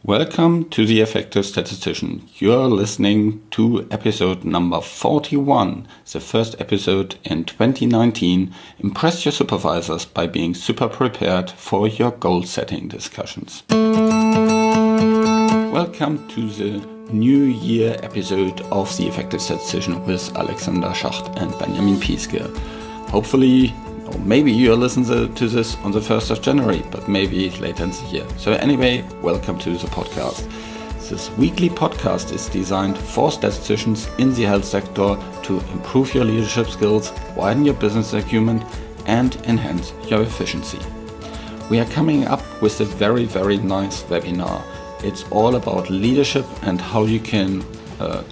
Welcome to The Effective Statistician. You're listening to episode number 41, the first episode in 2019. Impress your supervisors by being super prepared for your goal-setting discussions. Welcome to the New Year episode of The Effective Statistician with Alexander Schacht and Benjamin Pieske. Hopefully, or maybe you'll listen to this on the 1st of January, but maybe later in the year. So anyway, welcome to the podcast. This weekly podcast is designed for statisticians in the health sector to improve your leadership skills, widen your business acumen, and enhance your efficiency. We are coming up with a very, very nice webinar. It's all about leadership and how you can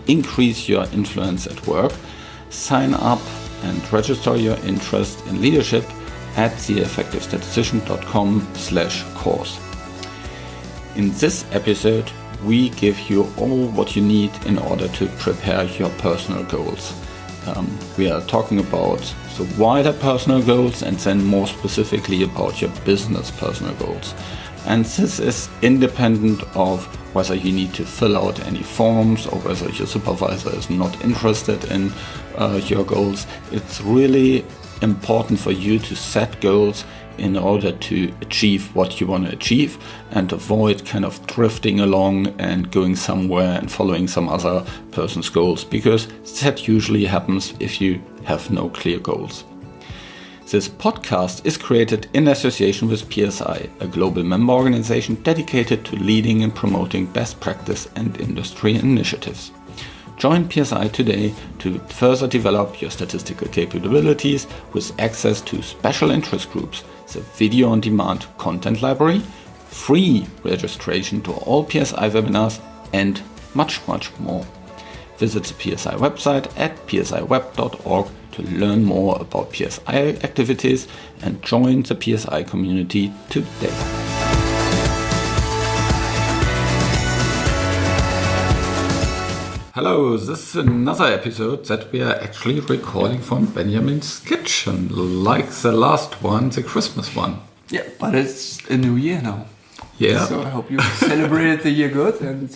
increase your influence at work. Sign up and register your interest in leadership at theeffectivestatistician.com/course. In this episode, we give you all what you need in order to prepare your personal goals. We are talking about the wider personal goals and then more specifically about your business personal goals. And this is independent of whether you need to fill out any forms or whether your supervisor is not interested in your goals. It's really important for you to set goals in order to achieve what you want to achieve and avoid kind of drifting along and going somewhere and following some other person's goals, because that usually happens if you have no clear goals. This podcast is created in association with PSI, a global member organization dedicated to leading and promoting best practice and industry initiatives. Join PSI today to further develop your statistical capabilities with access to special interest groups, the video-on-demand content library, free registration to all PSI webinars, and much, much more. Visit the PSI website at psiweb.org to learn more about PSI activities and join the PSI community today. Hello, this is another episode that we are actually recording from Benjamin's kitchen, like the last one, the Christmas one. Yeah, but it's a new year now. Yeah. So I hope you celebrated the year good, and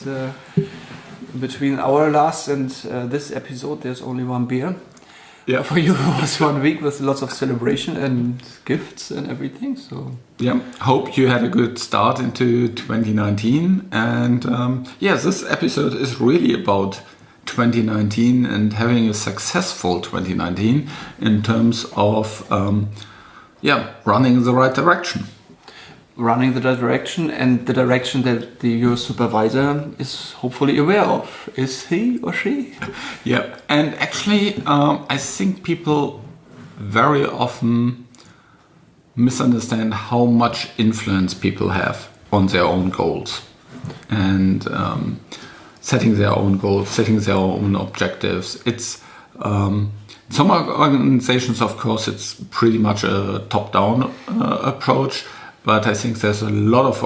between our last and this episode there's only one beer. Yeah. For you it was 1 week with lots of celebration and gifts and everything. So yeah, hope you had a good start into 2019. And this episode is really about 2019 and having a successful 2019 in terms of running in the right direction. Running the direction, and the direction that your supervisor is hopefully aware of. Is he or she? Yeah, and actually I think people very often misunderstand how much influence people have on their own goals and setting their own goals, setting their own objectives. It's some organizations, of course, it's pretty much a top-down approach. But I think there's a lot of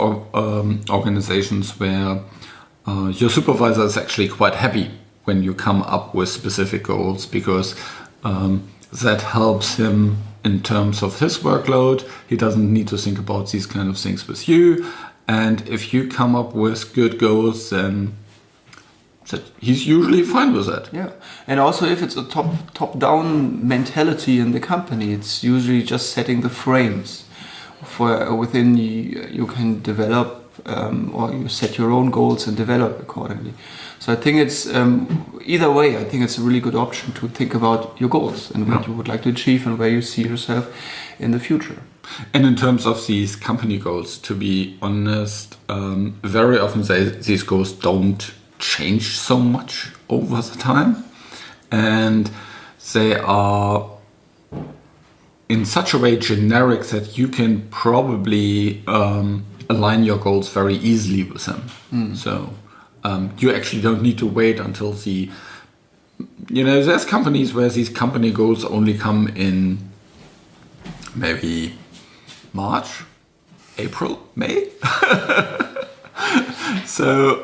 organizations where your supervisor is actually quite happy when you come up with specific goals, because that helps him in terms of his workload. He doesn't need to think about these kind of things with you. And if you come up with good goals, then he's usually fine with that. Yeah, and also if it's a top-down mentality in the company, it's usually just setting the frames. For within you can develop or you set your own goals and develop accordingly. So I think it's either way. I think it's a really good option to think about your goals and what you would like to achieve and where you see yourself in the future. And in terms of these company goals, to be honest, very often these goals don't change so much over the time, and they are in such a way generic that you can probably align your goals very easily with them. So you actually don't need to wait until there's companies where these company goals only come in maybe March, April, May. So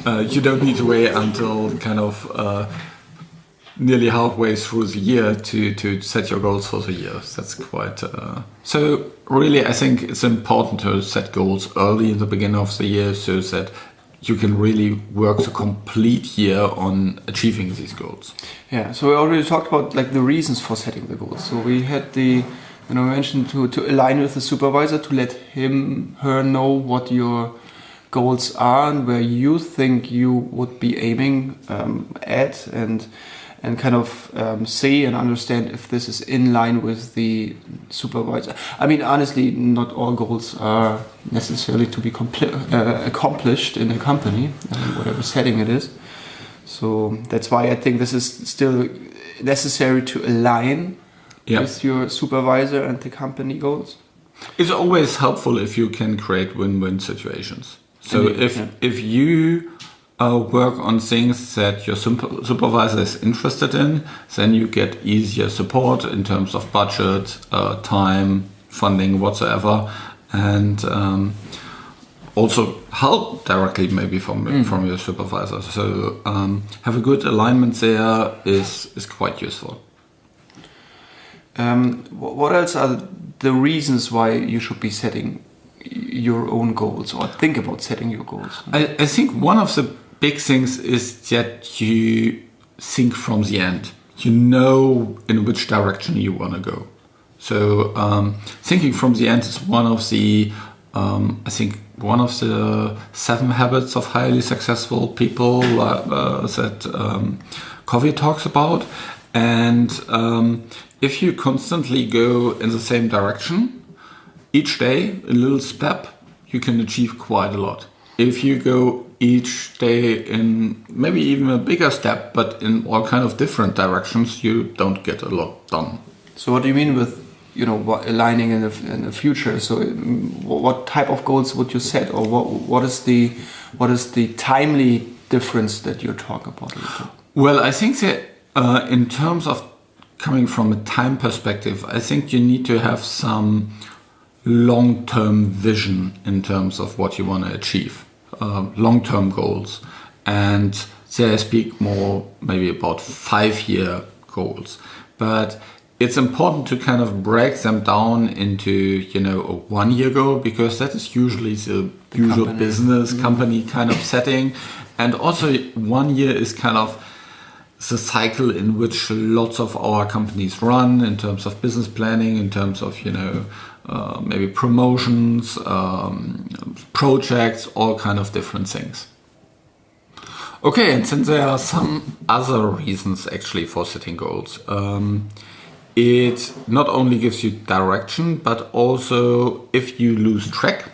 you don't need to wait until kind of nearly halfway through the year to set your goals for the year. That's quite... So really, I think it's important to set goals early in the beginning of the year so that you can really work the complete year on achieving these goals. Yeah, so we already talked about like the reasons for setting the goals. So we had we mentioned to align with the supervisor, to let her know what your goals are and where you think you would be aiming at, and kind of see and understand if this is in line with the supervisor. I mean, honestly, not all goals are necessarily to be accomplished in a company, whatever setting it is. So that's why I think this is still necessary to align with your supervisor and the company goals. It's always helpful if you can create win-win situations. So if you work on things that your supervisor is interested in, then you get easier support in terms of budget, time, funding, whatsoever, and also help directly maybe from your supervisor. So have a good alignment there is quite useful. What else are the reasons why you should be setting your own goals or think about setting your goals? I think one of the big things is that you think from the end. You know in which direction you want to go. So thinking from the end is one of the, I think, one of the 7 habits of highly successful people that Covey talks about. And if you constantly go in the same direction, each day, a little step, you can achieve quite a lot. If you go each day in maybe even a bigger step, but in all kind of different directions, you don't get a lot done. So what do you mean with, aligning in the future? So what type of goals would you set, or what is the timely difference that you're talking about? Well, I think that in terms of coming from a time perspective, I think you need to have some long-term vision in terms of what you want to achieve, long-term goals. And there I speak more maybe about 5-year goals. But it's important to kind of break them down into, a 1-year goal, because that is usually the usual company. Business company kind of setting. And also 1 year is kind of the cycle in which lots of our companies run in terms of business planning, in terms of, maybe promotions, projects, all kind of different things. Okay, and since there are some other reasons actually for setting goals, it not only gives you direction, but also if you lose track,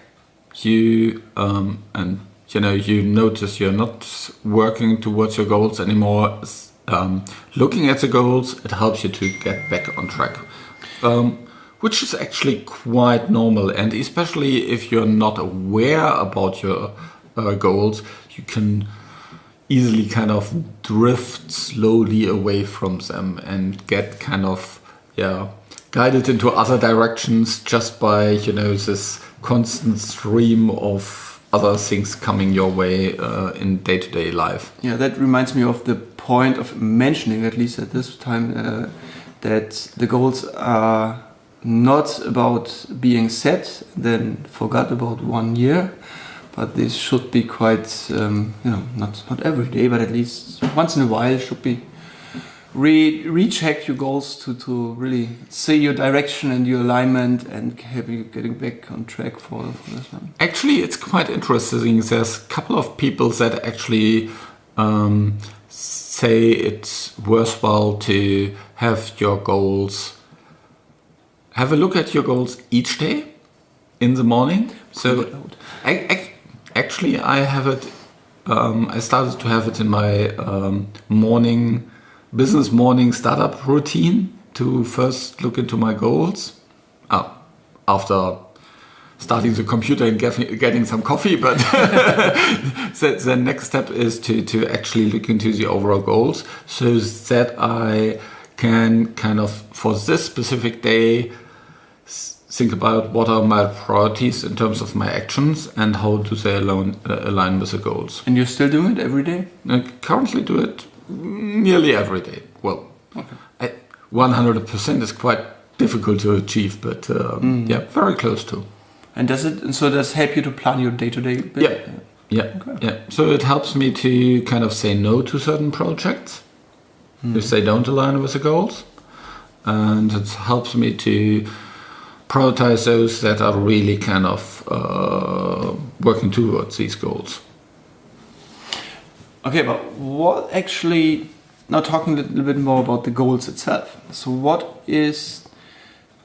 you notice you're not working towards your goals anymore. Looking at the goals, it helps you to get back on track. Which is actually quite normal, and especially if you're not aware about your goals, you can easily kind of drift slowly away from them and get kind of guided into other directions just by this constant stream of other things coming your way in day-to-day life. Yeah, that reminds me of the point of mentioning, at least at this time, that the goals are not about being set, then forgot about 1 year, but this should be quite, not every day, but at least once in a while should be recheck your goals to really see your direction and your alignment and have you getting back on track for this one. Actually, it's quite interesting. There's a couple of people that actually say it's worthwhile to have your goals. Have a look at your goals each day in the morning. So actually, I have it. I started to have it in my business morning startup routine to first look into my goals. After starting the computer and getting some coffee, but the next step is to actually look into the overall goals, so that I can kind of for this specific day think about what are my priorities in terms of my actions and how do they align with the goals. And you still do it every day? I currently do it nearly every day. well, 100% is quite difficult to achieve, but yeah, very close to. And does it help you to plan your day-to-day? Yeah. So it helps me to kind of say no to certain projects if they don't align with the goals, and it helps me to prioritize those that are really kind of working towards these goals. Okay, but what actually, now talking a little bit more about the goals itself. So what is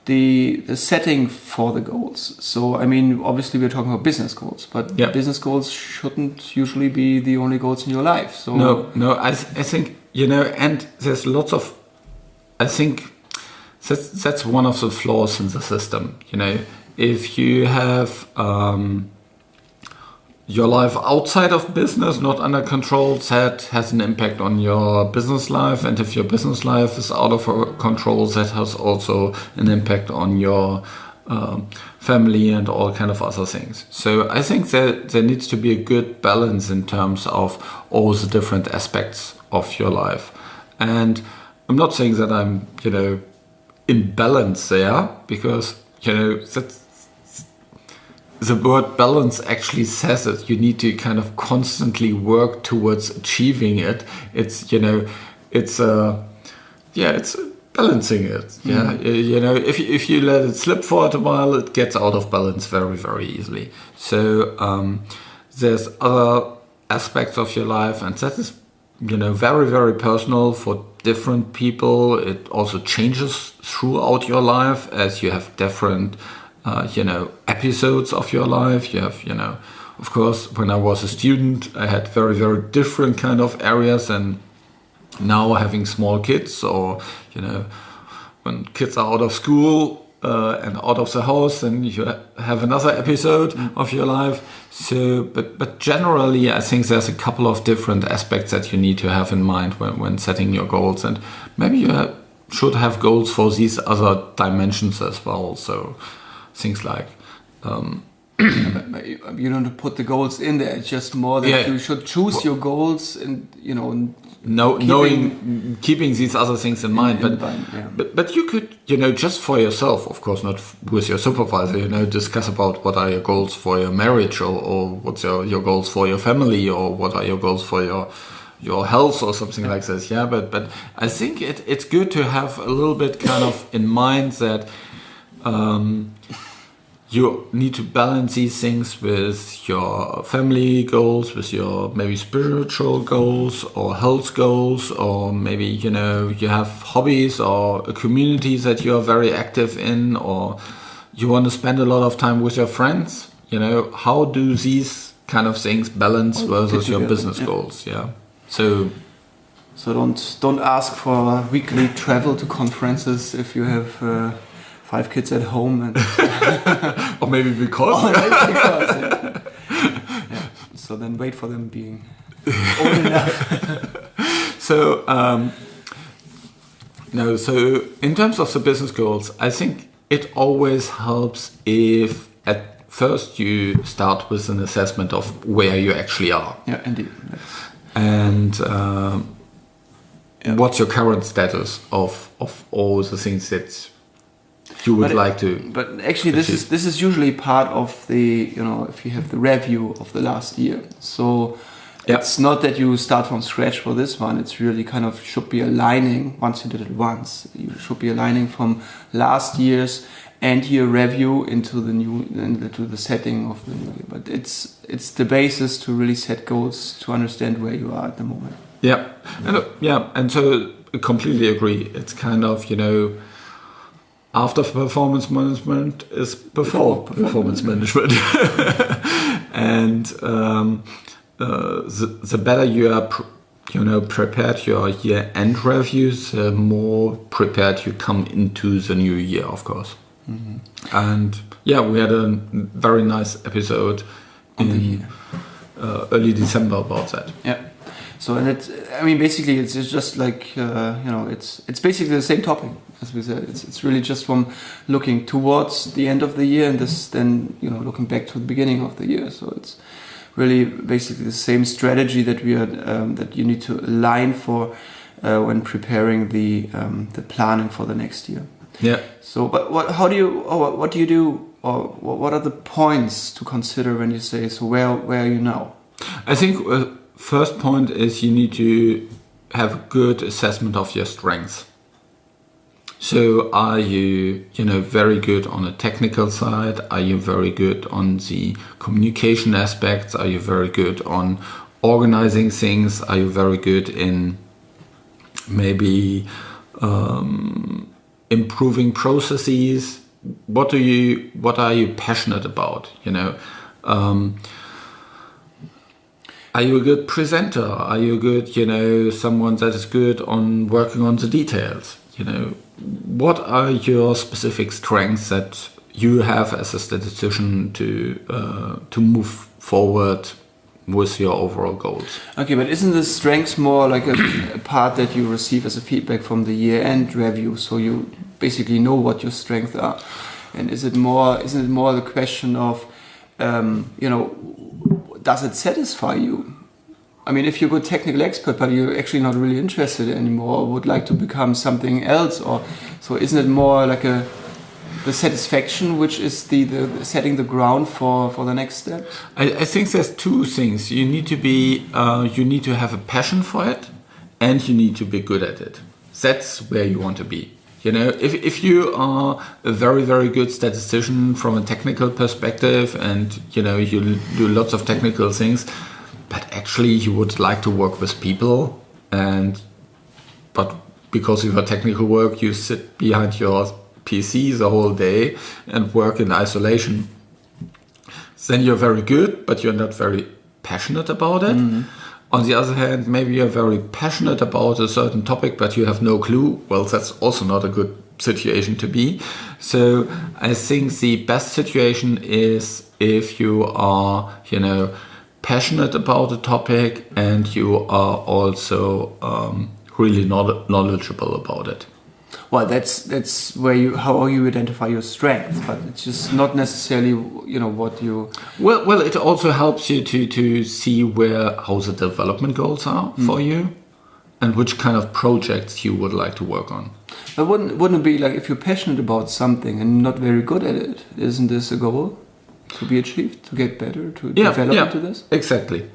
the setting for the goals? So, I mean, obviously we're talking about business goals, but business goals shouldn't usually be the only goals in your life. So No, I think, and there's lots of, I think that's one of the flaws in the system. If you have your life outside of business not under control, that has an impact on your business life. And if your business life is out of control, that has also an impact on your family and all kind of other things. So I think that there needs to be a good balance in terms of all the different aspects of your life. And I'm not saying that I'm, in balance there, because, that's, the word balance actually says it. You need to kind of constantly work towards achieving it. It's it's balancing it. Yeah, if you let it slip for a while, it gets out of balance very, very easily. So there's other aspects of your life, and that is very, very personal for different people. It also changes throughout your life as you have different episodes of your life. You have, of course, when I was a student, I had very, very different kind of areas, and now having small kids, or, when kids are out of school and out of the house, then you have another episode of your life. So, but generally, I think there's a couple of different aspects that you need to have in mind when setting your goals, and maybe you should have goals for these other dimensions as well. So things like you don't put the goals in there. It's just more that you should choose your goals, and keeping these other things in mind. But you could just for yourself, of course, not with your supervisor, discuss about what are your goals for your marriage, or what's your goals for your family, or what are your goals for your health, or something like this. But I think it's good to have a little bit kind of in mind that you need to balance these things with your family goals, with your maybe spiritual goals or health goals, or maybe, you have hobbies or a community that you are very active in, or you want to spend a lot of time with your friends. How do these kind of things balance versus your business goals? Yeah. So don't ask for weekly travel to conferences if you have 5 kids at home, and or maybe because. So then wait for them being old enough. So So in terms of the business goals, I think it always helps if at first you start with an assessment of where you actually are. Yeah, indeed. And what's your current status of all the things that you would like to. But actually, this is usually part of the, if you have the review of the last year. So it's not that you start from scratch for this one. It's really kind of should be aligning. Once you did it once, you should be aligning from last year's end-year review into the setting of the new year. But it's the basis to really set goals, to understand where you are at the moment. Yeah, and so I completely agree. It's kind of, after performance management is before performance management. And the better you are prepared your year-end reviews, the more prepared you come into the new year, of course. Mm-hmm. And we had a very nice episode in early December about that. Yeah. So, and basically it's just like, it's basically the same topic, as we said. It's really just from looking towards the end of the year and then looking back to the beginning of the year. So it's really basically the same strategy that that you need to align for when preparing the planning for the next year. Yeah. So, but what do you do, or what are the points to consider when you say, so where are you now? I think first point is you need to have a good assessment of your strengths. So are you very good on the technical side? Are you very good on the communication aspects? Are you very good on organizing things? Are you very good in maybe improving processes? What are you passionate about? Are you a good presenter? Are you a good, someone that is good on working on the details? What are your specific strengths that you have as a statistician to move forward with your overall goals? Okay, but isn't the strengths more like a part that you receive as a feedback from the year-end review? So you basically know what your strengths are, and isn't it more the question of, does it satisfy you? I mean, if you're a good technical expert, but you're actually not really interested anymore, or would like to become something else, or so, isn't it more like the satisfaction, which is the setting the ground for the next step? I think there's two things. You need to have a passion for it, and you need to be good at it. That's where you want to be. If you are a very, very good statistician from a technical perspective, and you do lots of technical things, but actually you would like to work with people, but because of your technical work, you sit behind your PC the whole day and work in isolation, then you're very good, but you're not very passionate about it. Mm-hmm. On the other hand, maybe you're very passionate about a certain topic, but you have no clue. Well, that's also not a good situation to be. So I think the best situation is if you are, passionate about a topic and you are also really knowledgeable about it. Well, that's where how you identify your strengths, but it's just not necessarily what you. Well, it also helps you to see how the development goals are for you, and which kind of projects you would like to work on. But wouldn't it be like, if you're passionate about something and not very good at it, isn't this a goal to be achieved, to get better, to develop into this? Exactly.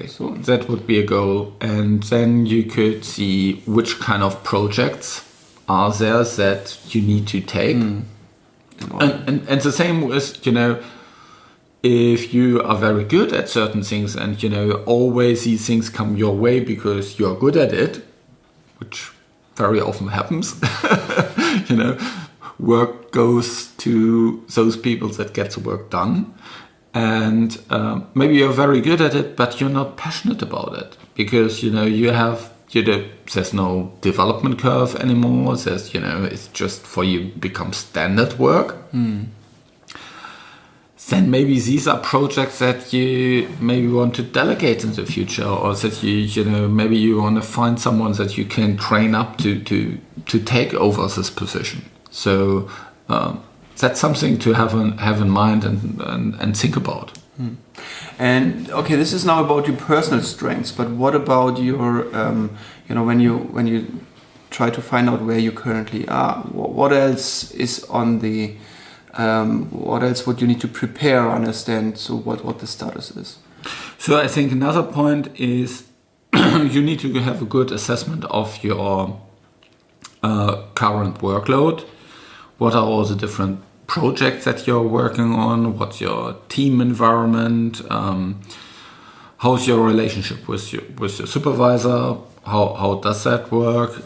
So that would be a goal, and then you could see which kind of projects are there that you need to take. And the same with, if you are very good at certain things and, always these things come your way because you're good at it, which very often happens, work goes to those people that get the work done. And maybe you're very good at it, but you're not passionate about it because, there's no development curve anymore. There's, it's just for you become standard work. Then maybe these are projects that you maybe want to delegate in the future, or that maybe you want to find someone that you can train up to take over this position. So that's something to have in mind and think about. And okay, this is now about your personal strengths, but what about your, when you try to find out where you currently are? What else is on the, what else would you need to prepare, understand? So what the status is? So I think another point is you need to have a good assessment of your current workload. What are all the different projects that you're working on? What's your team environment? How's your relationship with your supervisor? How does that work?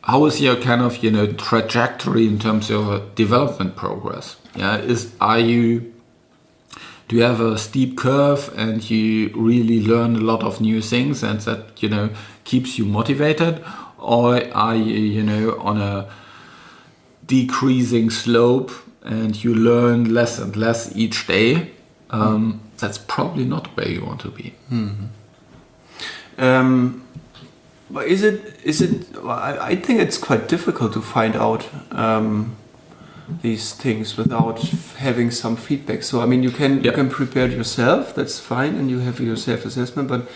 How is your kind of trajectory in terms of development progress? Do you have a steep curve and you really learn a lot of new things and that keeps you motivated, or are you on a decreasing slope and you learn less and less each day? That's probably not where you want to be. But is it? Well, I think it's quite difficult to find out these things without having some feedback. So I mean, you can prepare it yourself. That's fine, and you have your self-assessment. But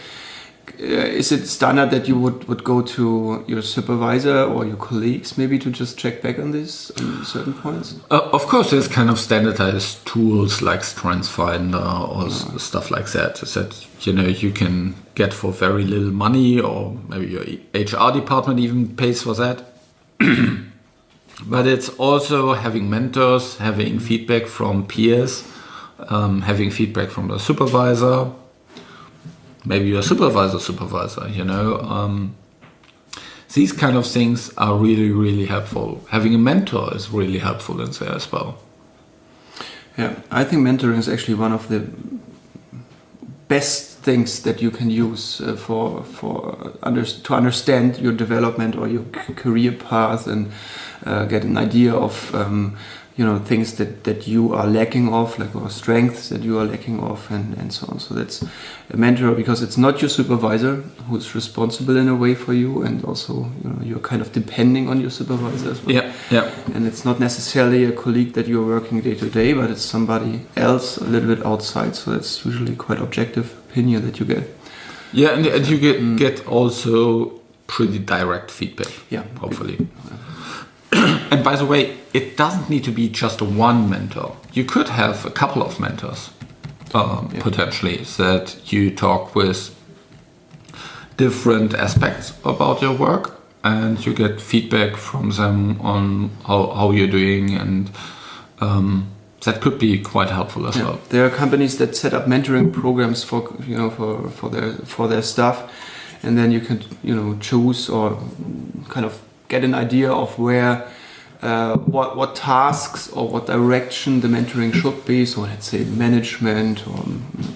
is it standard that you would go to your supervisor or your colleagues maybe to just check back on this on certain points? Of course, there's kind of standardized tools like StrengthsFinder or stuff like that you can get for very little money, or maybe your HR department even pays for that. But it's also having mentors, having feedback from peers, having feedback from the supervisor, maybe your supervisor. These kind of things are really, really helpful. Having a mentor is really helpful in there as well. Yeah, I think mentoring is actually one of the best things that you can use to understand your development or your career path, and get an idea of things that you are lacking of, like, or strengths that you are lacking of, and so on. So that's a mentor, because it's not your supervisor who's responsible in a way for you, and also you're kind of depending on your supervisor as well. Yeah. And it's not necessarily a colleague that you're working day to day, but it's somebody else a little bit outside. So that's usually quite objective opinion that you get. Yeah, and you get also pretty direct feedback. Yeah, hopefully. And by the way, it doesn't need to be just one mentor. You could have a couple of mentors, potentially, that you talk with different aspects about your work, and you get feedback from them on how you're doing, and that could be quite helpful as well. There are companies that set up mentoring programs for their staff, and then you can choose or kind of get an idea of where what tasks or what direction the mentoring should be. So let's say management or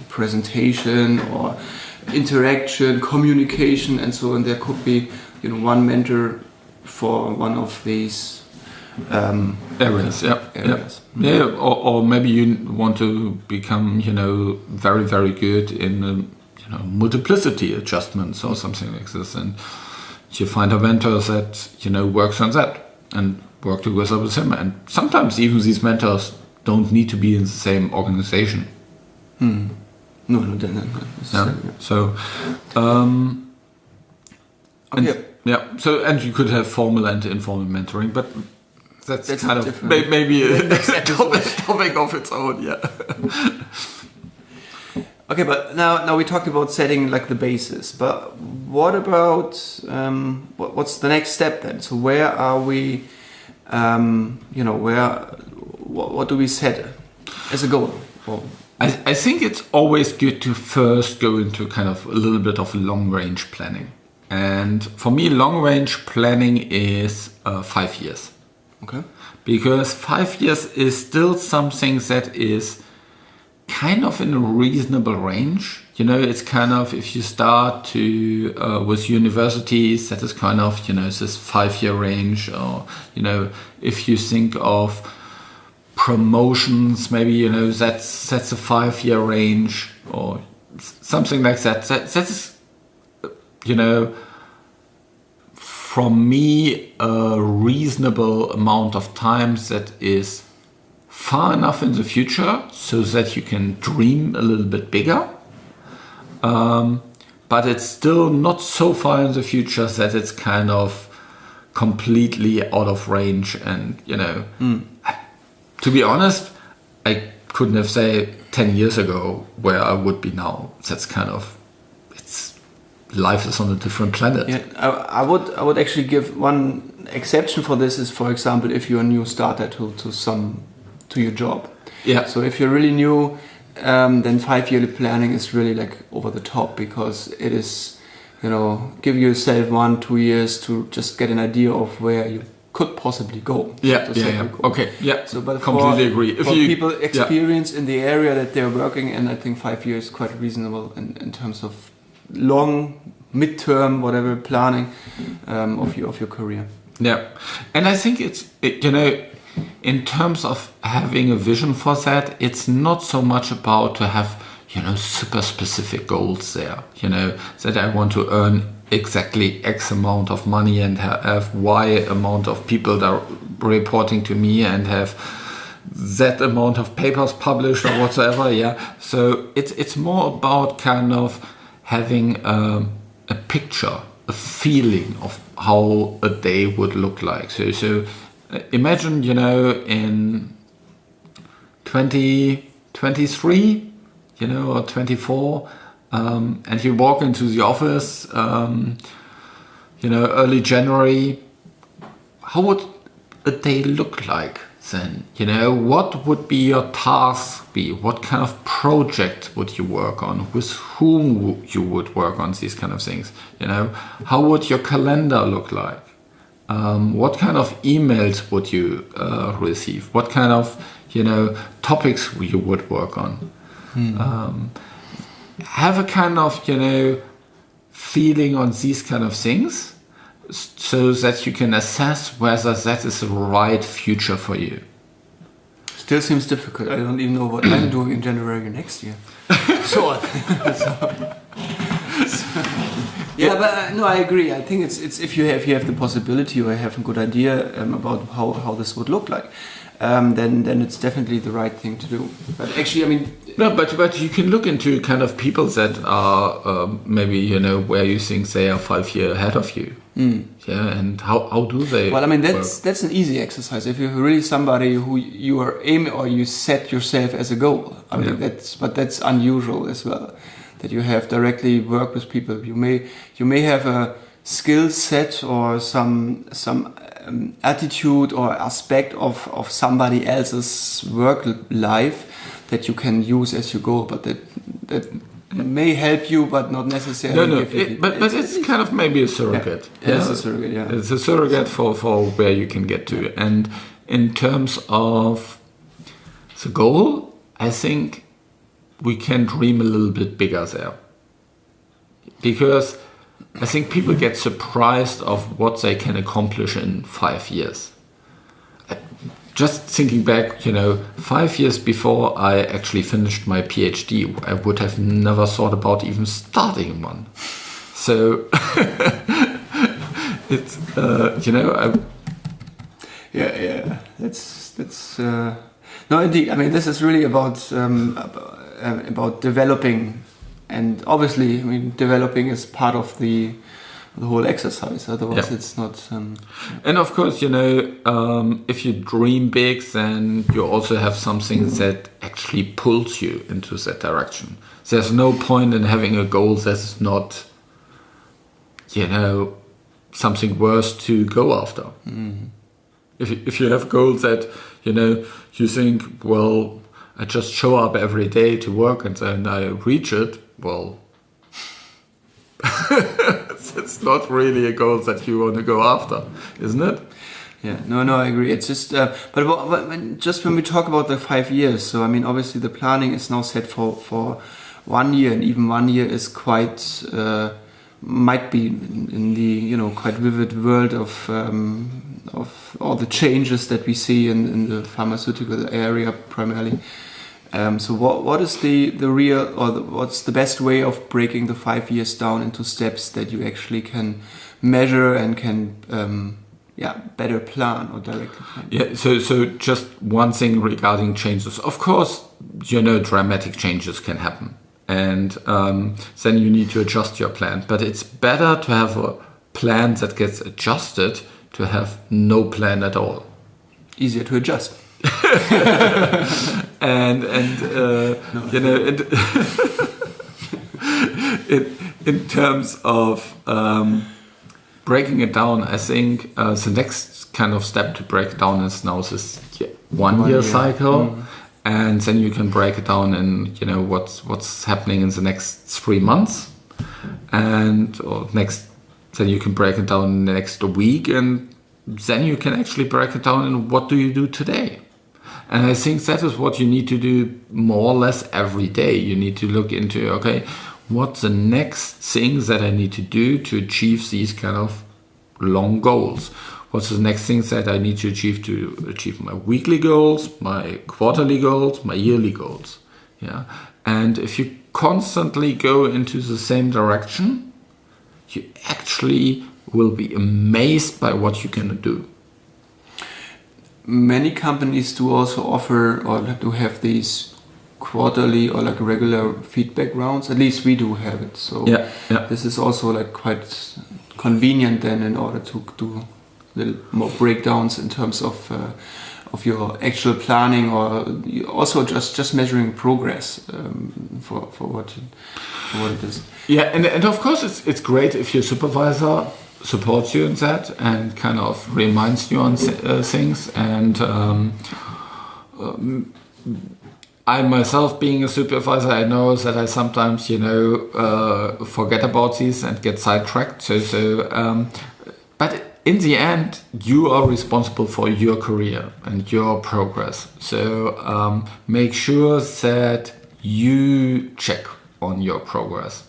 presentation or interaction, communication, and so on. There could be one mentor for one of these areas. Yeah. Or maybe you want to become very, very good in multiplicity adjustments or something like this, and you find a mentor that works on that and work together with him. And sometimes even these mentors don't need to be in the same organization. No, yeah. So and you could have formal and informal mentoring, but that's kind of maybe a topic of its own. Yeah. Okay, but now we talked about setting like the basis, but what about what's the next step then? So where are we? What do we set as a goal? I think it's always good to first go into kind of a little bit of long range planning, and for me, long range planning is 5 years. Okay, because 5 years is still something that is kind of in a reasonable range. It's kind of, if you start to with universities, that is kind of this 5 year range, or if you think of promotions, maybe that's a 5 year range or something like that. That is from me a reasonable amount of time that is far enough in the future so that you can dream a little bit bigger, but it's still not so far in the future that it's kind of completely out of range. And to be honest, I couldn't have said 10 years ago where I would be now. That's kind of, life is on a different planet. Yeah, I would actually give one exception for this is, for example, if you're a new starter to your job. Yeah. So if you're really new, then 5 year planning is really like over the top, because it is, give yourself 1-2 years to just get an idea of where you could possibly go. Yeah. Okay. Yeah. So, but completely agree. For people experience in the area that they're working in, I think 5 years is quite reasonable in terms of long, midterm, whatever planning of your career. Yeah, and I think it's in terms of having a vision for that, it's not so much about to have super specific goals there. That I want to earn exactly X amount of money and have Y amount of people that are reporting to me and have that amount of papers published or whatsoever. Yeah, so it's more about kind of having a picture, a feeling of how a day would look like. So imagine, in 2023, or 24, and you walk into the office, early January. How would a day look like then? What would be your task be? What kind of project would you work on? With whom you would work on these kind of things? How would your calendar look like? What kind of emails would you receive? What kind of topics you would work on? Have a kind of feeling on these kind of things, so that you can assess whether that is the right future for you. Still seems difficult. I don't even know what I'm doing in January next year. Yeah, but no, I agree. I think it's if you have the possibility or have a good idea about how this would look like, then it's definitely the right thing to do. But actually, I mean, no, but you can look into kind of people that are maybe where you think they are 5 years ahead of you. Yeah, and how do they? Well, I mean that's an easy exercise. If you're really somebody who you are aiming or you set yourself as a goal. I mean that's unusual as well. That you have directly work with people. You may have a skill set or some attitude or aspect of somebody else's work life that you can use as your goal, but that may help you, but not necessarily. No. But it's kind of maybe a surrogate. Yeah. It's a surrogate. Yeah, it's a surrogate for where you can get to. And in terms of the goal, I think we can dream a little bit bigger there, because I think people get surprised of what they can accomplish in 5 years. Just thinking back, 5 years before I actually finished my PhD, I would have never thought about even starting one. So it's yeah. That's no, indeed. I mean, this is really about developing, and obviously, I mean, developing is part of the whole exercise. Otherwise, it's not. And of course, if you dream big, then you also have something that actually pulls you into that direction. There's no point in having a goal that's not, something worth to go after. If you have goals that, you think, well, I just show up every day to work and then I reach it, well, it's not really a goal that you want to go after, isn't it? Yeah, no, I agree. It's just, just when we talk about the 5 years, so I mean, obviously the planning is now set for 1 year, and even 1 year is quite, might be in the, quite vivid world of all the changes that we see in the pharmaceutical area primarily. So what is the real, or what's the best way of breaking the 5 years down into steps that you actually can measure and can better plan or directly plan? Yeah, so just one thing regarding changes. Of course, dramatic changes can happen, and then you need to adjust your plan. But it's better to have a plan that gets adjusted to have no plan at all. Easier to adjust. and in terms of breaking it down, I think the next kind of step to break it down is now this 1 year cycle, and then you can break it down in what's happening in the next 3 months, then you can break it down in the next week, and then you can actually break it down in what do you do today. And I think that is what you need to do more or less every day. You need to look into, okay, what's the next thing that I need to do to achieve these kind of long goals? What's the next thing that I need to achieve my weekly goals, my quarterly goals, my yearly goals? Yeah. And if you constantly go into the same direction, you actually will be amazed by what you can do. Many companies do also offer or do have these quarterly or like regular feedback rounds. At least we do have it. So Yeah, yeah. this is also like quite convenient then in order to do little more breakdowns in terms of your actual planning, or also just measuring progress for what it is. Yeah, and of course it's great if your supervisor supports you in that and kind of reminds you on things. And I myself, being a supervisor, I know that I sometimes, forget about these and get sidetracked. But in the end, you are responsible for your career and your progress. So make sure that you check on your progress.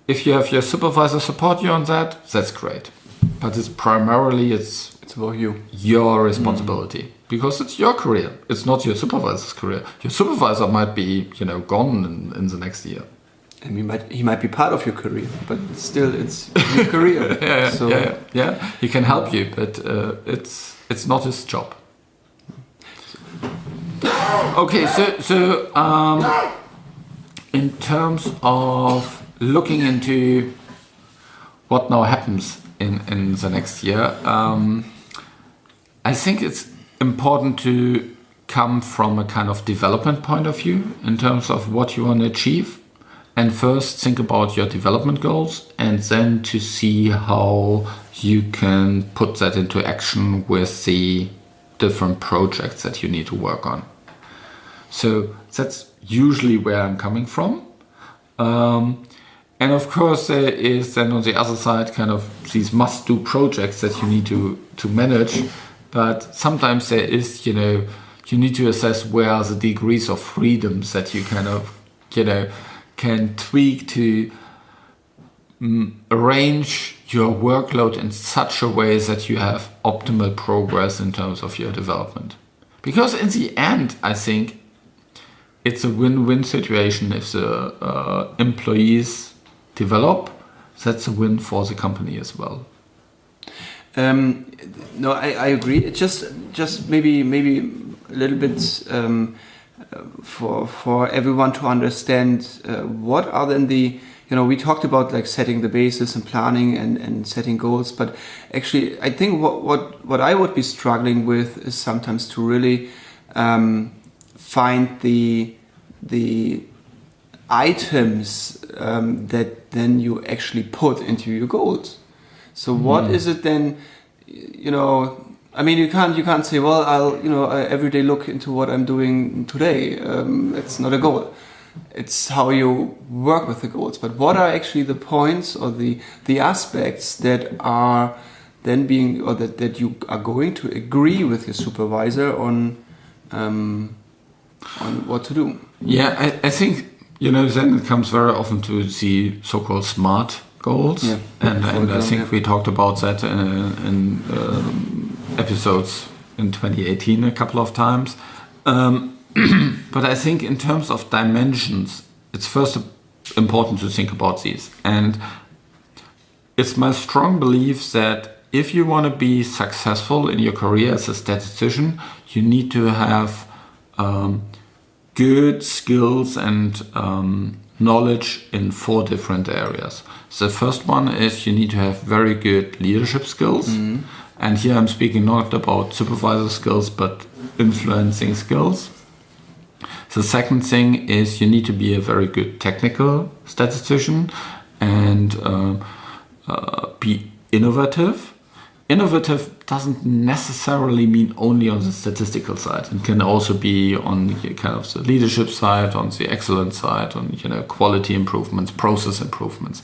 If you have your supervisor support you on that, that's great. But it's primarily it's about you, your responsibility, because it's your career. It's not your supervisor's career. Your supervisor might be gone in the next year. And he might be part of your career, but still it's your career. Yeah. He can help you, but it's not his job. Okay, so in terms of looking into what now happens in the next year, I think it's important to come from a kind of development point of view in terms of what you want to achieve. And first think about your development goals, and then to see how you can put that into action with the different projects that you need to work on. So that's usually where I'm coming from. And of course there is then on the other side kind of these must-do projects that you need to manage. But sometimes there is, you need to assess where are the degrees of freedoms that you kind of, can tweak to arrange your workload in such a way that you have optimal progress in terms of your development. Because in the end, I think it's a win-win situation. If the employees develop, that's a win for the company as well. No, I agree. It's just maybe a little bit for everyone to understand what are then the, we talked about like setting the basis and planning and setting goals, but actually I think what I would be struggling with is sometimes to really find the items that then you actually put into your goals. So what is it then, I mean, you can't say, well, I'll, every day look into what I'm doing today. It's not a goal. It's how you work with the goals. But what are actually the points or the aspects that are then being, or that you are going to agree with your supervisor on what to do? Yeah, I think, then it comes very often to the so-called SMART goals. Yeah. And I think we talked about that in episodes in 2018 a couple of times. But I think in terms of dimensions, it's first important to think about these. And it's my strong belief that if you want to be successful in your career as a statistician, you need to have good skills and knowledge in 4 different areas. The first one is you need to have very good leadership skills. Mm-hmm. And here I'm speaking not about supervisor skills, but influencing skills. The second thing is you need to be a very good technical statistician and be innovative. Innovative doesn't necessarily mean only on the statistical side. It can also be on kind of the leadership side, on the excellence side, on quality improvements, process improvements.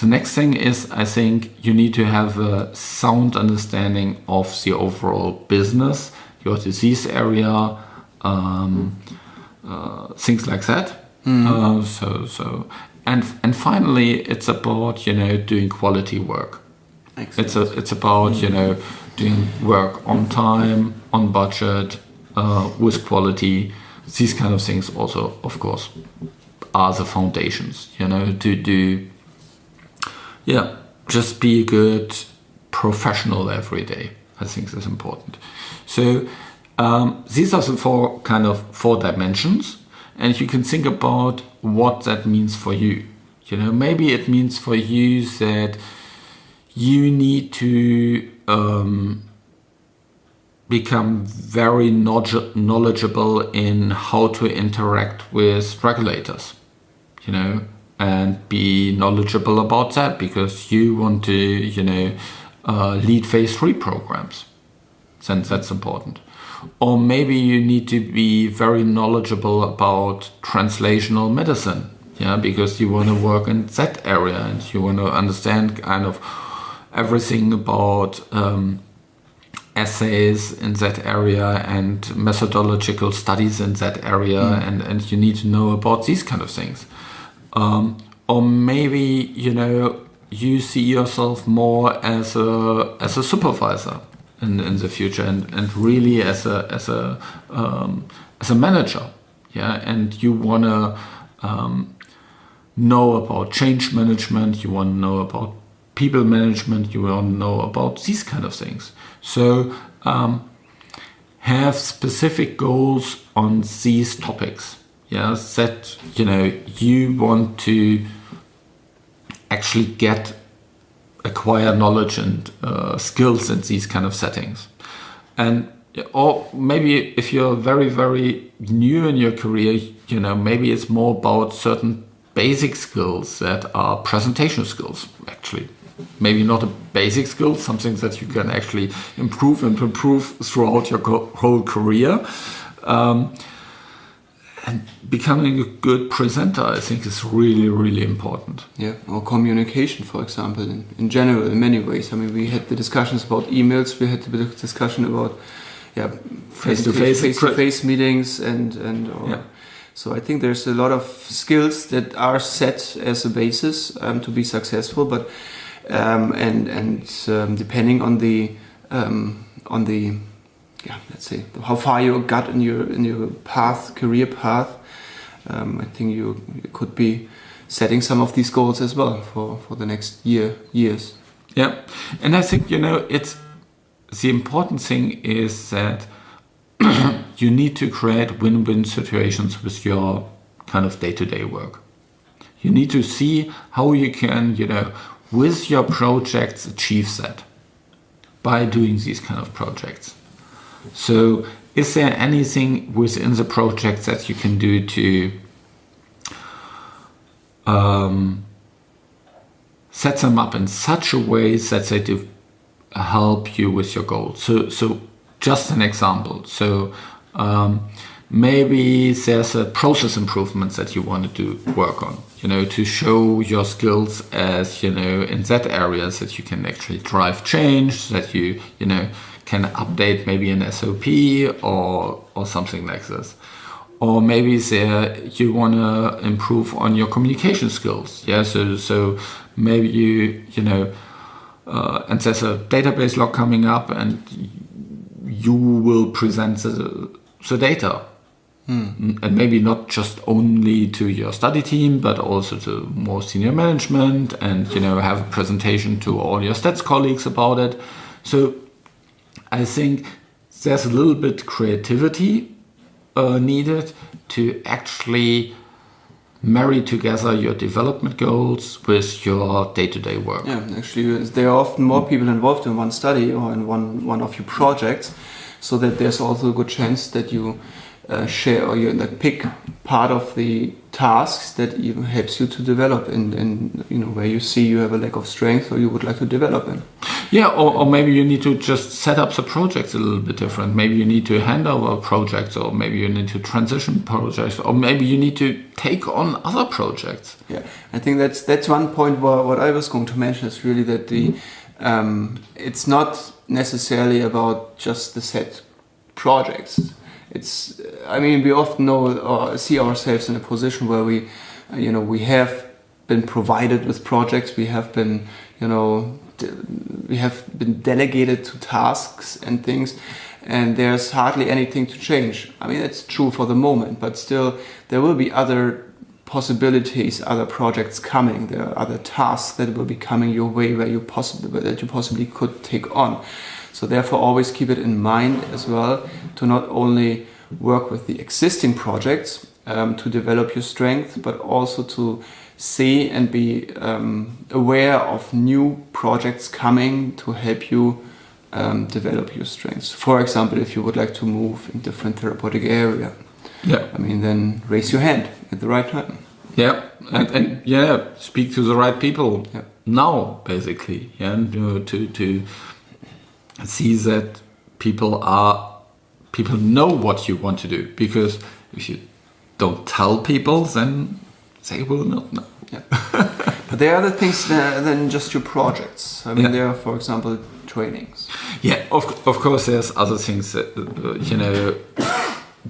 The next thing is, I think you need to have a sound understanding of the overall business, your disease area, things like that. And finally, it's about doing quality work. Excellent. It's about doing work on time, on budget, with quality. These kind of things also, of course, are the foundations. To do. Yeah, just be a good professional every day. I think that's important. So these are the 4 dimensions. and you can think about what that means for you. You know, maybe it means for you that you need to become very knowledgeable in how to interact with regulators, you know, and be knowledgeable about that because you want to, you know, lead phase 3 programs. Then that's important. Or maybe you need to be very knowledgeable about translational medicine, yeah, because you want to work in that area and you want to understand kind of everything about essays in that area and methodological studies in that area, and you need to know about these kind of things. Or maybe, you know, you see yourself more as a supervisor in the future and really as a manager, yeah, and you want to know about change management, you want to know about people management, you want to know about these kind of things. So have specific goals on these topics, yeah, that, you know, you want to actually acquire knowledge and skills in these kind of settings. And or maybe if you're very, very new in your career, you know, maybe it's more about certain basic skills that are presentation skills, actually. Maybe not a basic skill, something that you can actually improve throughout your whole career. And becoming a good presenter, I think, is really, really important. Yeah, or communication, for example, in general, in many ways. I mean, we had the discussions about emails, we had the discussion about face-to-face meetings, So I think there's a lot of skills that are set as a basis to be successful, but depending on the let's say how far you got in your career path, I think you could be setting some of these goals as well for the next years. Yeah, and I think, you know, the important thing is that you need to create win-win situations with your kind of day-to-day work. You need to see how you can, you know, with your projects achieve that by doing these kind of projects. So is there anything within the project that you can do to set them up in such a way that they do help you with your goals? So just an example. So maybe there's a process improvement that you want to work on, you know, to show your skills as, you know, in that area, that you can actually drive change, that you know, can update maybe an SOP or something like this. Or maybe you want to improve on your communication skills. Yeah, so maybe you know, and there's a database log coming up and you will present the data. And maybe not just only to your study team, but also to more senior management, and, you know, have a presentation to all your stats colleagues about it. So I think there's a little bit creativity needed to actually marry together your development goals with your day-to-day work. Yeah, actually, there are often more people involved in one study or in one of your projects, so that there's also a good chance that you share or you pick part of the tasks that even helps you to develop in you know, where you see you have a lack of strength or you would like to develop in. Yeah, or maybe you need to just set up the projects a little bit different. Maybe you need to hand over projects, or maybe you need to transition projects, or maybe you need to take on other projects. Yeah, I think that's one point where what I was going to mention is really that it's not necessarily about just the set projects. It's, I mean, we often know or see ourselves in a position where we have been provided with projects, we have been, you know, we have been delegated to tasks and things, and there's hardly anything to change. I mean, that's true for the moment, but still there will be other possibilities, other projects coming. There are other tasks that will be coming your way that you possibly could take on. So therefore, always keep it in mind as well to not only work with the existing projects, to develop your strength, but also to see and be aware of new projects coming to help you develop your strengths. For example, if you would like to move in different therapeutic area, I mean, then raise your hand at the right time. Yeah, and yeah, speak to the right people now, basically. Yeah, and, to see that people know what you want to do. Because if you don't tell people, then they will not know. Yeah. But there are other things than just your projects. I mean, there are, for example, trainings. Yeah, of course, there's other things that,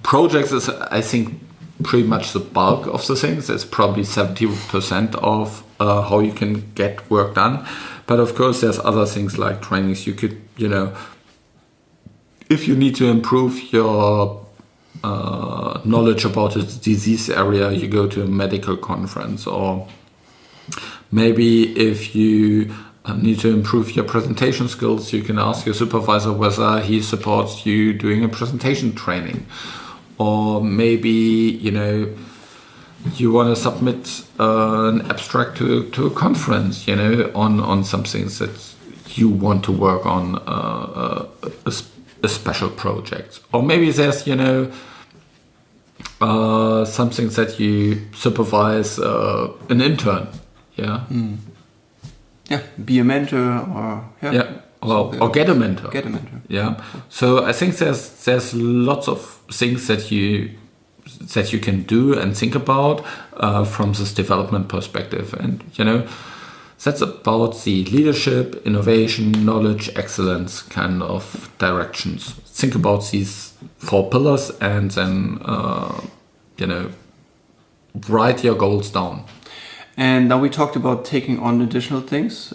projects is, I think, pretty much the bulk of the things. It's probably 70% of how you can get work done. But of course, there's other things like trainings. You could, if you need to improve your knowledge about a disease area, you go to a medical conference. Or maybe if you need to improve your presentation skills, you can ask your supervisor whether he supports you doing a presentation training. Or maybe, you want to submit an abstract to a conference, on some things that you want to work on, a special project. Or maybe there's, something that you supervise an intern, Yeah, be a mentor or... Or get a mentor. Get a mentor. Yeah. So I think there's lots of things that you can do and think about from this development perspective, and that's about the leadership, innovation, knowledge, excellence kind of directions. Think about these 4 pillars, and then write your goals down. And now we talked about taking on additional things.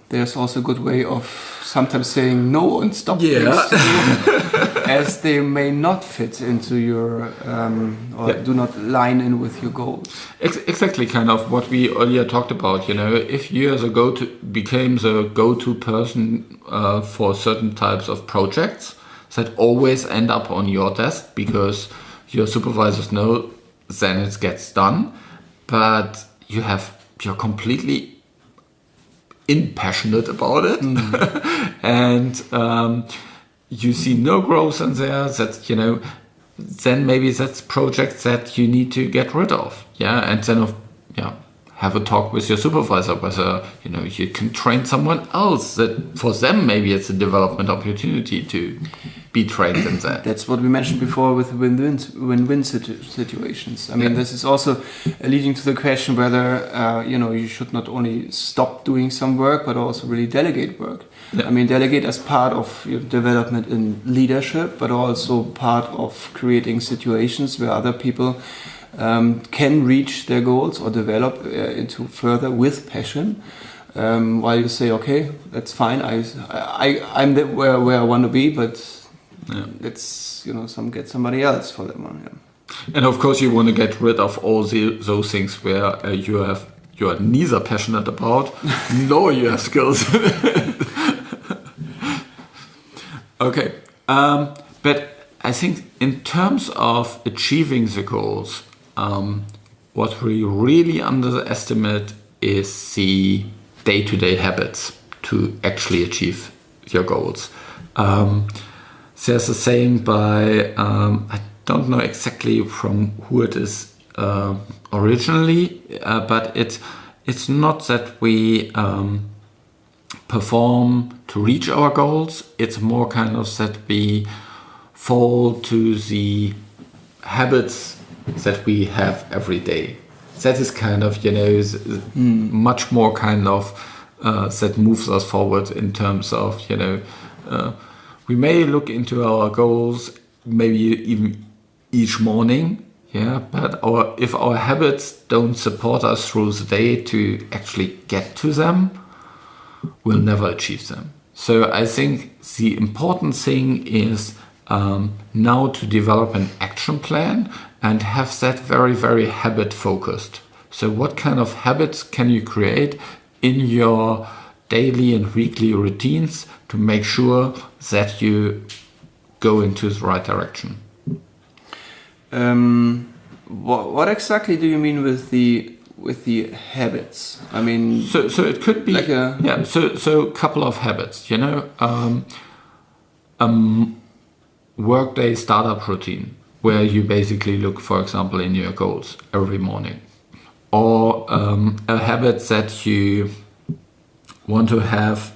There's also a good way of sometimes saying no and stop things to do, as they may not fit into your do not line in with your goals. Exactly, kind of what we earlier talked about. If you as became the go-to person for certain types of projects that always end up on your desk because your supervisors know, then it gets done, but you're completely impassionate about it, and you see no growth in there. That then maybe that's projects that you need to get rid of. And then have a talk with your supervisor whether you can train someone else that for them maybe it's a development opportunity to be trained in that. That's what we mentioned before with win-win situations. I mean, this is also leading to the question whether you should not only stop doing some work but also really delegate work. I mean, delegate as part of your development in leadership, but also part of creating situations where other people can reach their goals or develop into further with passion, while you say, okay, that's fine, I'm where I want to be, but let's get somebody else for that one. And of course you want to get rid of all those things where you are neither passionate about nor you have skills. Okay, but I think in terms of achieving the goals, what we really underestimate is the day-to-day habits to actually achieve your goals. There's a saying by, I don't know exactly from who it is originally, but it's not that we perform to reach our goals. It's more kind of that we fall to the habits that we have every day. That is kind of, much more kind of that moves us forward in terms of, we may look into our goals maybe even each morning, but if our habits don't support us through the day to actually get to them, we'll never achieve them. So I think the important thing is now to develop an action plan and have that very, very habit focused. So what kind of habits can you create in your daily and weekly routines to make sure that you go into the right direction? What exactly do you mean with the habits? I mean, So it could be like a So a couple of habits. Workday startup routine where you basically look, for example, in your goals every morning, or a habit that you want to have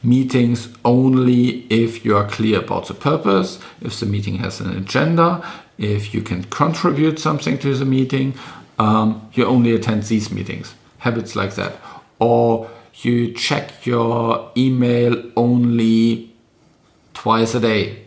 meetings only if you are clear about the purpose, if the meeting has an agenda, if you can contribute something to the meeting, you only attend these meetings. Habits like that. Or you check your email only twice a day,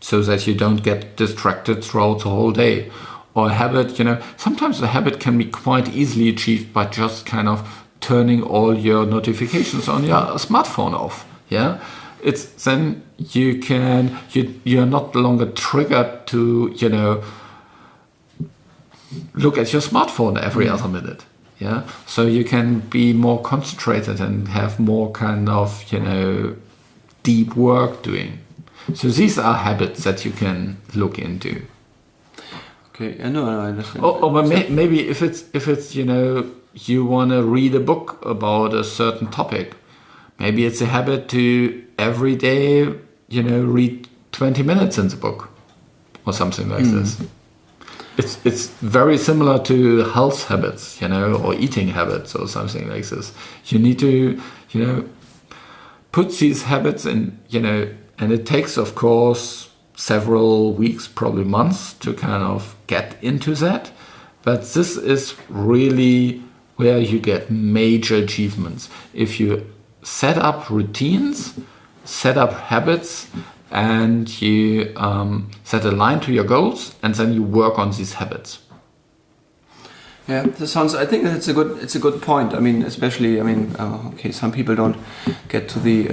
so that you don't get distracted throughout the whole day. Or a habit, sometimes the habit can be quite easily achieved by just kind of turning all your notifications on your smartphone off. Yeah, it's then you're not longer triggered to look at your smartphone every other minute. Yeah, so you can be more concentrated and have more kind of deep work doing. So these are habits that you can look into. okay. No, I understand. But maybe if it's you want to read a book about a certain topic, maybe it's a habit to every day read 20 minutes in the book or something like this. It's very similar to health habits, or eating habits or something like this. You need to put these habits in, and it takes, of course, several weeks, probably months, to kind of get into that. But this is really where you get major achievements. If you set up routines, set up habits, and you set a line to your goals, and then you work on these habits. Yeah, I think it's a good point. I mean, especially, okay, some people don't get to the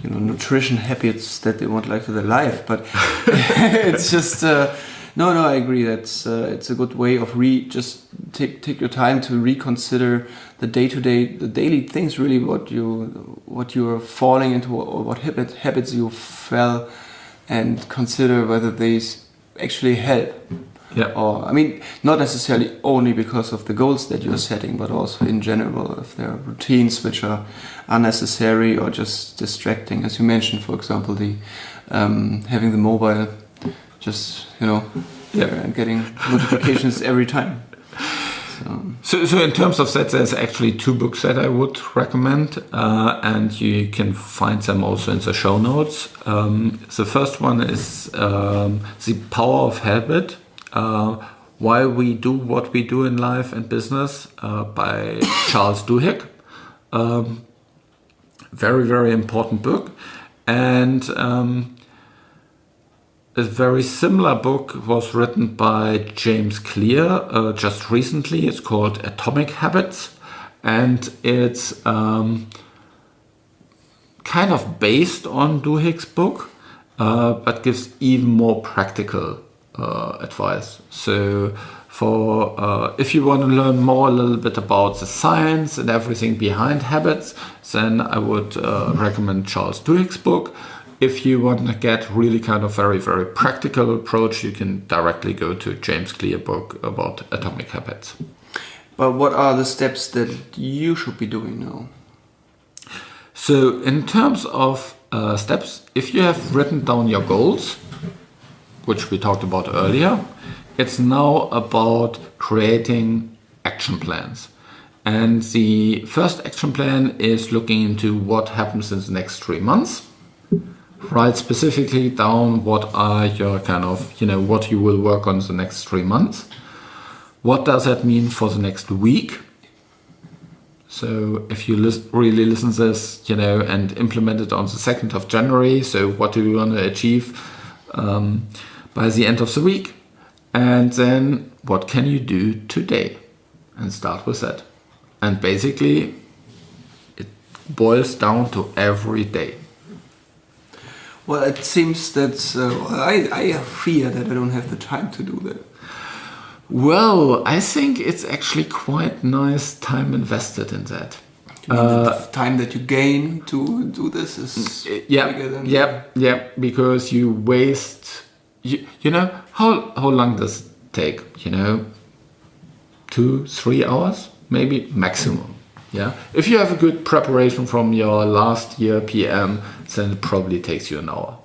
nutrition habits that they want like for their life, but it's just no, I agree. That's it's a good way of just take your time to reconsider the daily things. Really, what you are falling into, or what habits you fell, and consider whether these actually help. Yeah. Or not necessarily only because of the goals that you're setting, but also in general, if there are routines which are unnecessary or just distracting, as you mentioned, for example, the having the mobile just there and getting notifications every time. So in terms of that, there's actually 2 books that I would recommend, and you can find them also in the show notes. The first one is The Power of Habit. Why We Do What We Do in Life and Business by Charles Duhigg. Very, very important book. And a very similar book was written by James Clear just recently. It's called Atomic Habits. And it's kind of based on Duhigg's book, but gives even more practical advice. So for if you want to learn more a little bit about the science and everything behind habits, then I would recommend Charles Duhigg's book. If you want to get really kind of very, very practical approach, you can directly go to James Clear book about Atomic Habits. But what are the steps that you should be doing now? So in terms of steps, if you have written down your goals, which we talked about earlier, it's now about creating action plans. And the first action plan is looking into what happens in the next 3 months. Write specifically down what are your kind of, what you will work on the next 3 months. What does that mean for the next week? So if you really listen to this, and implement it on the 2nd of January, so what do you want to achieve by the end of the week? And then what can you do today? And start with that. And basically, it boils down to every day. Well, it seems that I fear that I don't have the time to do that. Well, I think it's actually quite nice time invested in that. The time that you gain to do this is bigger than because you waste. How long does take, 2-3 hours, maybe maximum. Yeah. If you have a good preparation from your last year PM, then it probably takes you an hour.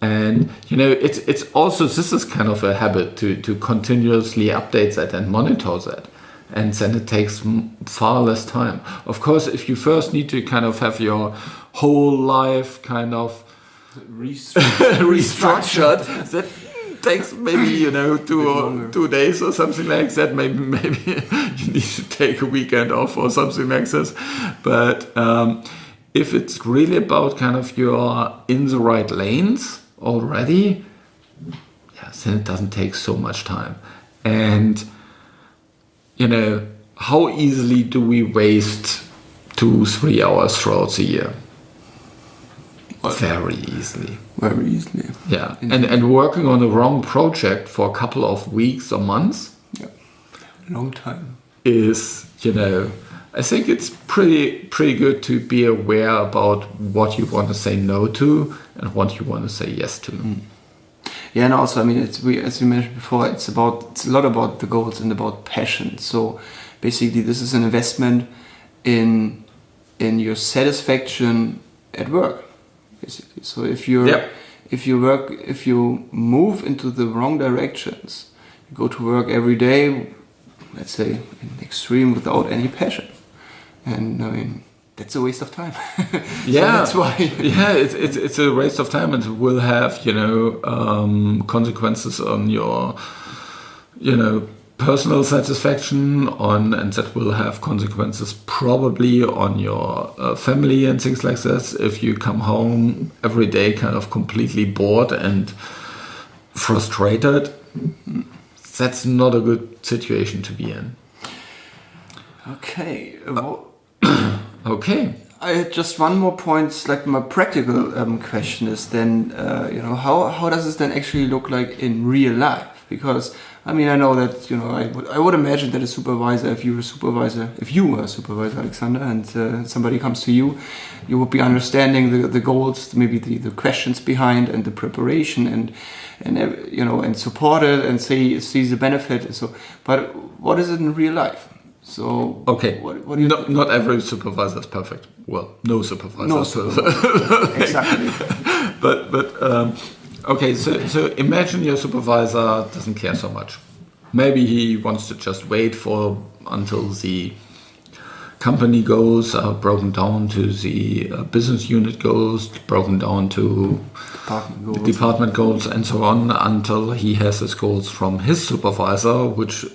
And it's also, this is kind of a habit to continuously update that and monitor that. And then it takes far less time. Of course, if you first need to kind of have your whole life kind of restructured, that takes maybe 2 days or something like that. Maybe you need to take a weekend off or something like this. But if it's really about kind of you're in the right lanes already, then it doesn't take so much time. And how easily do we waste 2-3 hours throughout the year? Very easily. Very easily. Yeah. And working on the wrong project for a couple of weeks or months. Yeah. Long time. Is, I think it's pretty good to be aware about what you want to say no to and what you want to say yes to. Yeah, and also, I mean, as you mentioned before, it's a lot about the goals and about passion. So basically, this is an investment in your satisfaction at work. Basically, so if you move into the wrong directions, you go to work every day, let's say in extreme, without any passion, and I mean, that's a waste of time. Yeah, so that's why. Yeah, it's a waste of time, and it will have consequences on your personal satisfaction and that will have consequences probably on your family and things like this. If you come home every day kind of completely bored and frustrated, that's not a good situation to be in. Okay. Okay. I had just one more point, like my practical question is then, how does this then actually look like in real life? Because, I mean, I know that, I would imagine that a supervisor, if you were a supervisor, Alexander, and somebody comes to you, you would be understanding the goals, maybe the questions behind and the preparation and support it and see the benefit. So, but what is it in real life? So okay, what do you not every supervisor is perfect. Well, no supervisor. No supervisor. Exactly. But okay, so imagine your supervisor doesn't care so much. Maybe he wants to just wait until the company goals are broken down to the business unit goals, broken down to department goals, and so on, until he has his goals from his supervisor, which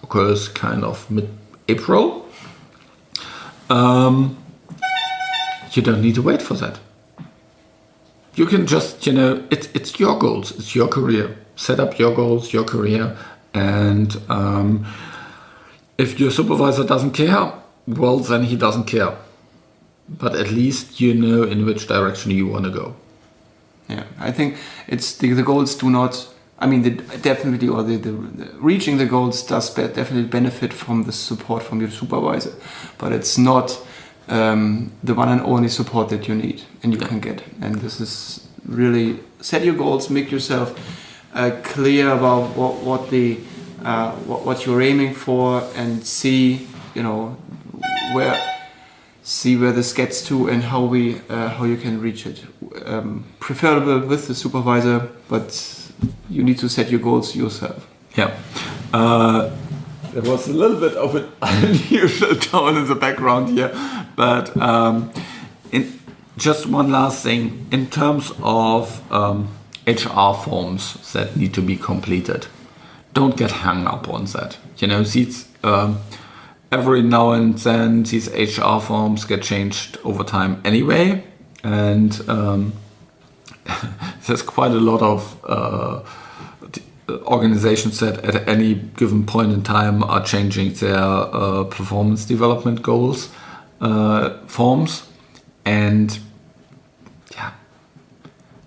occurs kind of mid-April. You don't need to wait for that. You can just, it's your goals, it's your career. Set up your goals, your career, and if your supervisor doesn't care, well, then he doesn't care. But at least you know in which direction you want to go. Yeah, I think it's the goals do not. I mean, definitely, or the reaching the goals does definitely benefit from the support from your supervisor, but it's not the one and only support that you need and you can get. And this is really set your goals, make yourself clear about what you're aiming for, and see where this gets to and how you can reach it. Preferable with the supervisor, but you need to set your goals yourself. Yeah. There was a little bit of an unusual tone in the background here, but just one last thing in terms of HR forms that need to be completed. Don't get hung up on that. These every now and then these HR forms get changed over time anyway, and there's quite a lot of organizations that at any given point in time are changing their performance development goals forms, and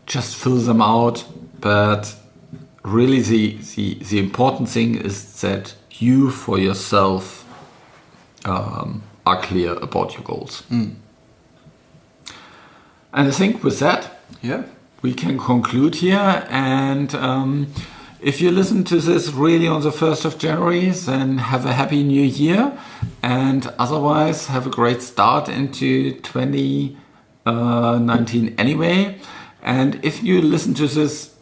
just fill them out. But really the important thing is that you for yourself are clear about your goals. And I think with that, we can conclude here. And If you listen to this really on the 1st of January, then have a happy new year. And otherwise, have a great start into 2019 anyway. And if you listen to this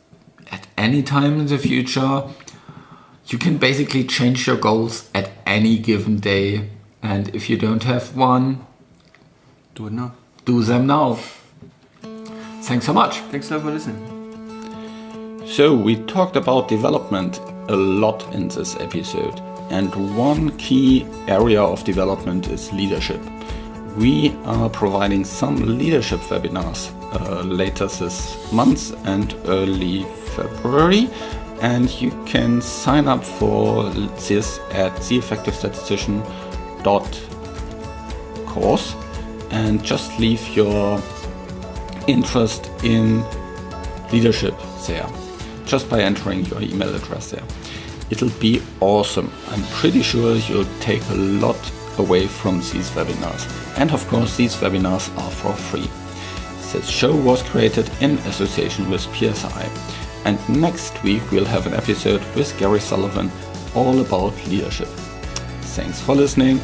at any time in the future, you can basically change your goals at any given day. And if you don't have one, Do it now. do them now. Thanks so much. Thanks a lot for listening. So we talked about development a lot in this episode, and one key area of development is leadership. We are providing some leadership webinars later this month and early February, and you can sign up for this at theeffectivestatistician.course and just leave your interest in leadership there, just by entering your email address there. It'll be awesome. I'm pretty sure you'll take a lot away from these webinars. And of course, these webinars are for free. This show was created in association with PSI. And next week we'll have an episode with Gary Sullivan all about leadership. Thanks for listening.